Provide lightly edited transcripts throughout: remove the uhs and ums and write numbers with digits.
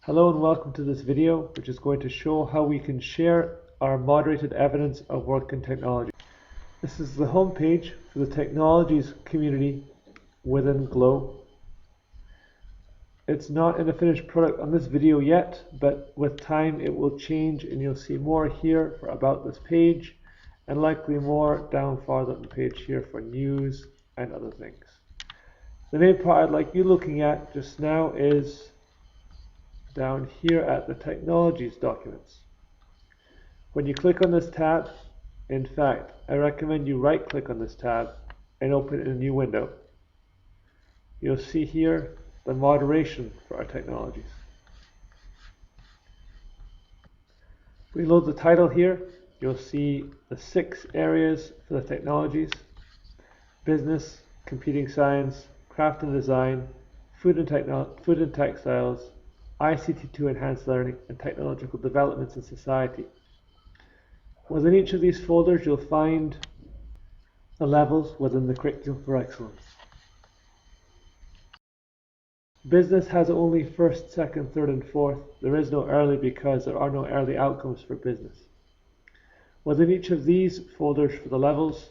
Hello and welcome to this video, which is going to show how we can share our moderated evidence of work in technology. This is the home page for the technologies community within GLOW. It's not in a finished product on this video yet, but with time it will change and you'll see more here for about this page and likely more down farther on the page here for news and other things. The main part I'd like you looking at just now is down here at the Technologies documents. When you click on this tab, in fact, I recommend you right click on this tab and open it in a new window. You'll see here the moderation for our technologies. We load the title here. You'll see the 6 areas for the technologies: business, computing science, craft and design, food and textiles, ICT to enhance learning, and technological developments in society. Within each of these folders you'll find the levels within the Curriculum for Excellence. Business has only first, second, third and fourth. There is no early because there are no early outcomes for business. Within each of these folders for the levels,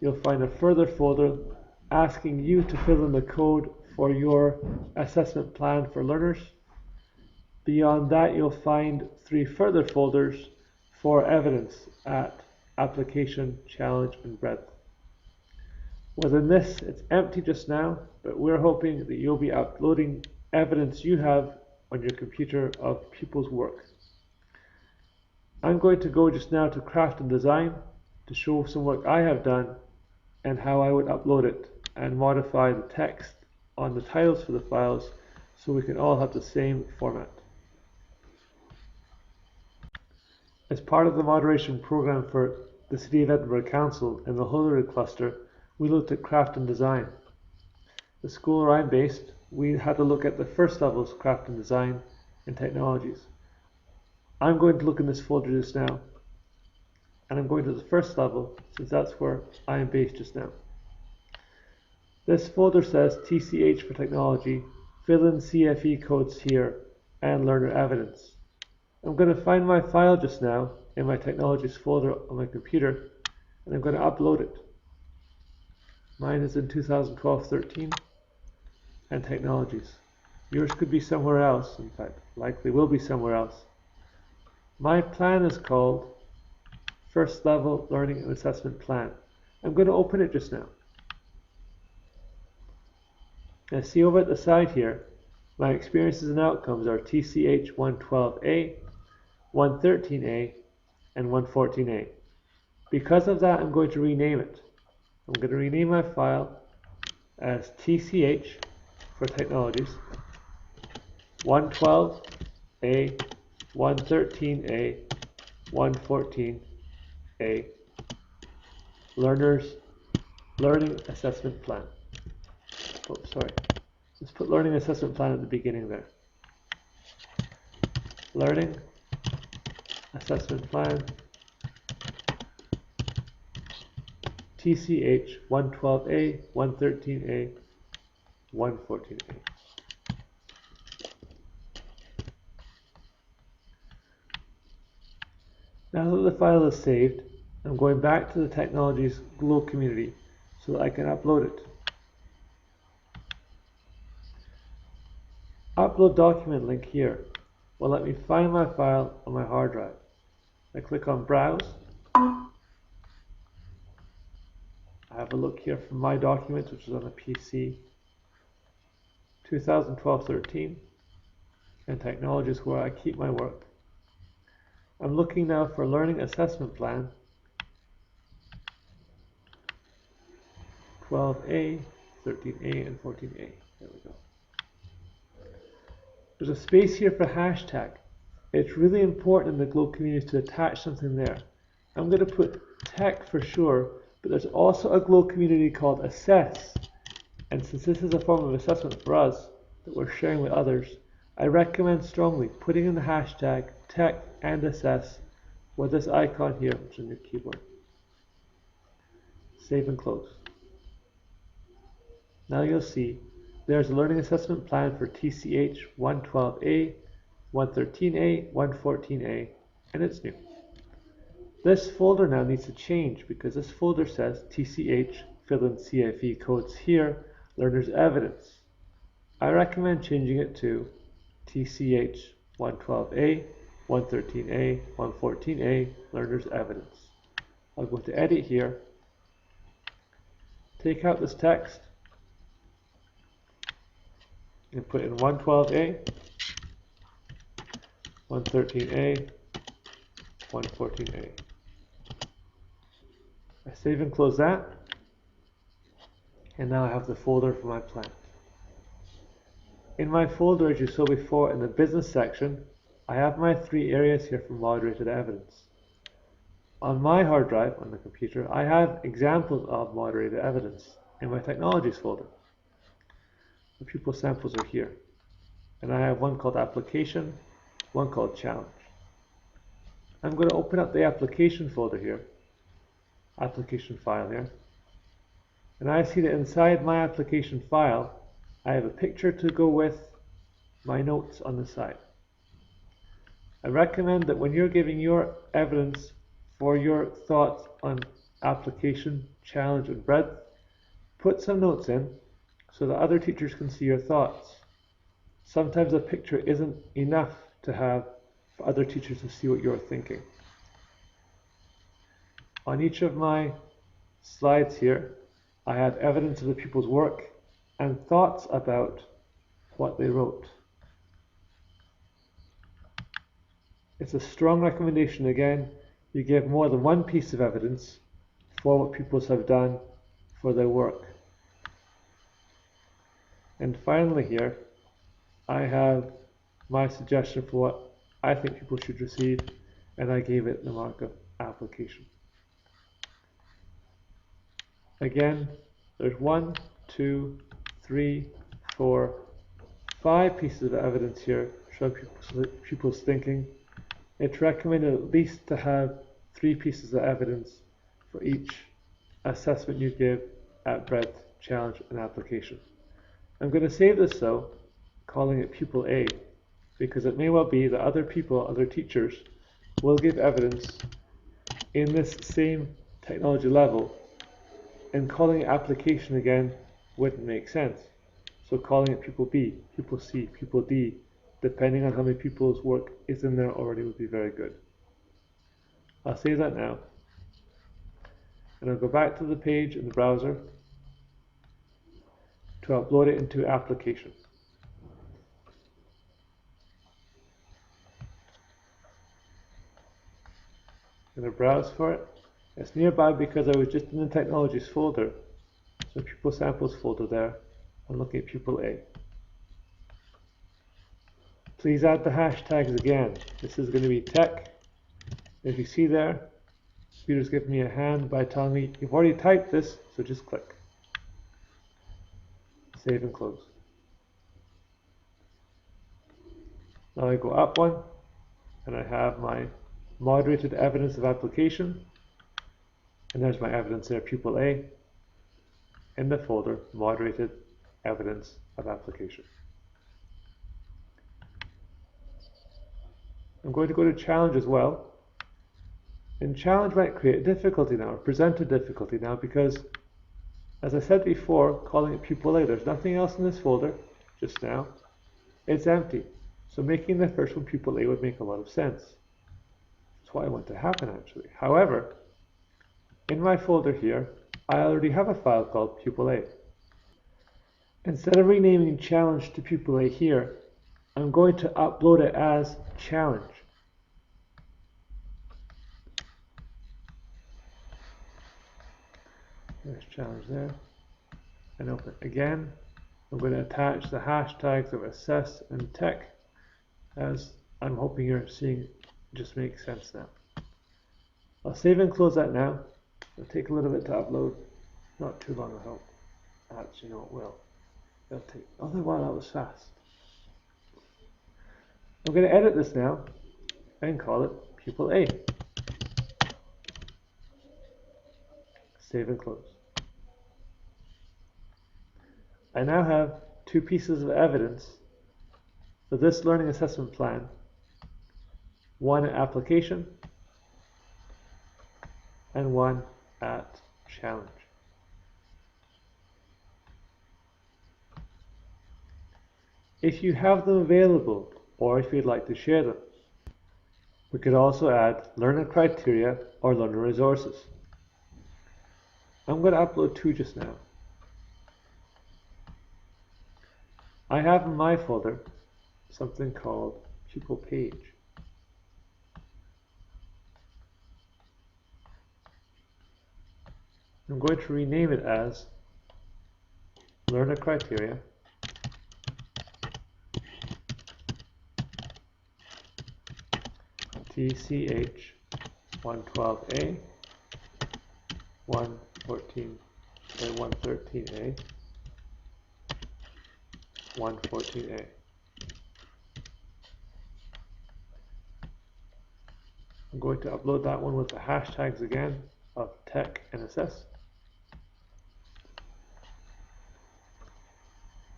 you'll find a further folder asking you to fill in the code for your assessment plan for learners. Beyond that, you'll find 3 further folders for evidence at application, challenge, and breadth. Within this, it's empty just now, but we're hoping that you'll be uploading evidence you have on your computer of pupils' work. I'm going to go just now to craft and design to show some work I have done and how I would upload it and modify the text on the titles for the files so we can all have the same format. As part of the moderation program for the City of Edinburgh Council in the Holyrood cluster, we looked at craft and design. The school where I'm based, we had to look at the first levels craft and design and technologies. I'm going to look in this folder just now, and I'm going to the first level since that's where I am based just now. This folder says TCH for technology, fill in CFE codes here, and learner evidence. I'm going to find my file just now in my technologies folder on my computer, and I'm going to upload it. Mine is in 2012-13 and technologies. Yours could be somewhere else, in fact, likely will be somewhere else. My plan is called First Level Learning and Assessment Plan. I'm going to open it just now. Now see over at the side here, my experiences and outcomes are TCH 112A, 113A, and 114A. Because of that, I'm going to rename it. I'm going to rename my file as TCH for technologies, 112A, 113A, 114A, learning assessment plan. Oops, sorry. Let's put learning assessment plan at the beginning there. Learning assessment plan TCH 112A, 113A, 114A. Now that the file is saved, I'm going back to the Technologies GLOW community so that I can upload it. Upload document link here will let me find my file on my hard drive. I click on Browse. I have a look here from my documents, which is on a PC, 2012-13, and Technologies where I keep my work. I'm looking now for Learning Assessment Plan 12A, 13A, and 14A. There we go. There's a space here for hashtag. It's really important in the GLOW community to attach something there. I'm going to put tech for sure, but there's also a GLOW community called Assess. And since this is a form of assessment for us that we're sharing with others, I recommend strongly putting in the hashtag tech and assess with this icon here, which is on your keyboard. Save and close. Now you'll see there's a learning assessment plan for TCH 112A, 113A, 114A, and it's new. This folder now needs to change because this folder says TCH, fill in CFE codes here, learner's evidence. I recommend changing it to TCH 112A, 113A, 114A, learner's evidence. I'll go to edit here, take out this text, and put in 112A, 113A, 114A. I save and close that, and now I have the folder for my plant. In my folder, as you saw before in the business section, I have my 3 areas here for moderated evidence. On my hard drive on the computer, I have examples of moderated evidence in my technologies folder. The pupil samples are here, and I have one called application, one called challenge. I'm going to open up the application folder here, application file here, and I see that inside my application file I have a picture to go with my notes on the side. I recommend that when you're giving your evidence for your thoughts on application, challenge, and breadth, put some notes in so that other teachers can see your thoughts. Sometimes a picture isn't enough to have for other teachers to see what you're thinking. On each of my slides here, I have evidence of the pupil's work and thoughts about what they wrote. It's a strong recommendation again, you give more than one piece of evidence for what pupils have done for their work. And finally here, I have my suggestion for what I think people should receive, and I gave it the mark of application. Again, there's 1, 2, 3, 4, 5 pieces of evidence here showing pupils thinking. It's recommended at least to have 3 pieces of evidence for each assessment you give at breadth, challenge, and application. I'm going to save this though, calling it pupil A, because it may well be that other people, other teachers, will give evidence in this same technology level, and calling it application again wouldn't make sense. So calling it pupil B, pupil C, pupil D, depending on how many people's work is in there already, would be very good. I'll save that now, and I'll go back to the page in the browser to upload it into application. I'm going to browse for it. It's nearby because I was just in the technologies folder, so pupil samples folder there. I'm looking at pupil A. Please add the hashtags again. This is going to be tech. If you see there, Peter's giving me a hand by telling me you've already typed this, so just click. Save and close. Now I go up one, and I have my moderated evidence of application, and there's my evidence there, pupil A, in the folder moderated evidence of application. I'm going to go to challenge as well. And challenge might create a difficulty now, or present a difficulty now, because as I said before, calling it pupil A, there's nothing else in this folder just now. It's empty. So making the first one pupil A would make a lot of sense. That's what I want to happen actually. However, in my folder here, I already have a file called pupil A. Instead of renaming challenge to pupil A here, I'm going to upload it as challenge. There's challenge there. And open it again. I'm going to attach the hashtags of assess and tech, as I'm hoping you're seeing just makes sense now. I'll save and close that now. It'll take a little bit to upload. Not too long, I hope. Actually, no, it will. It'll take. Oh, wow, that was fast. I'm going to edit this now and call it pupil A. Save and close. I now have 2 pieces of evidence For this learning assessment plan, one at application and one at challenge. If you have them available, or if you'd like to share them, we could also add learner criteria or learner resources. I'm going to upload two just now. I have in my folder something called pupil page. I'm going to rename it as learner criteria TCH 112A 113A 114A. I'm going to upload that one with the hashtags again of tech and assess.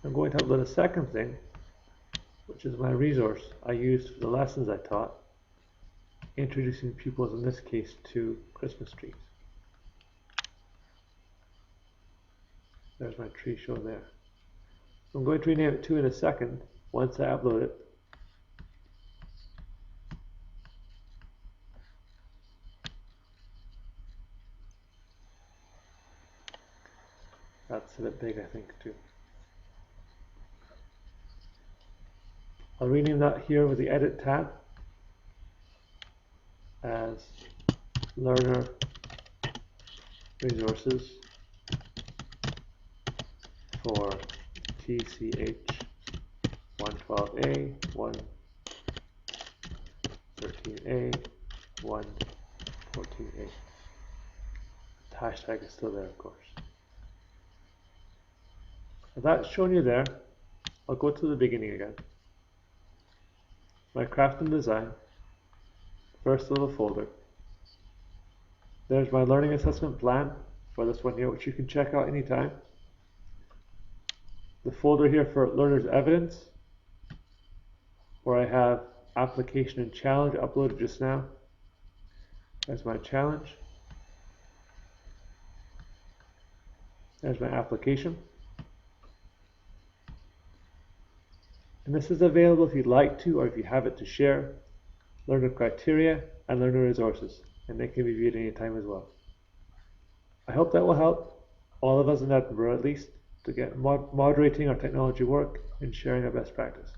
I'm going to upload a second thing, which is my resource I used for the lessons I taught, introducing pupils, in this case, to Christmas trees. There's my tree show there. I'm going to rename it too in a second, once I upload it. That's a bit big, I think, too. I'll rename that here with the Edit tab as Learner Resources for TCH 112A, 113A, 114A. The hashtag is still there, of course. If that's shown you there, I'll go to the beginning again. My craft and design, first little folder. There's my learning assessment plan for this one here, which you can check out anytime. The folder here for learners evidence, where I have application and challenge uploaded just now. There's my challenge. There's my application. And this is available if you'd like to, or if you have it to share, learner criteria and learner resources, and they can be viewed anytime as well. I hope that will help all of us in Edinburgh, at least, to get moderating our technology work and sharing our best practice.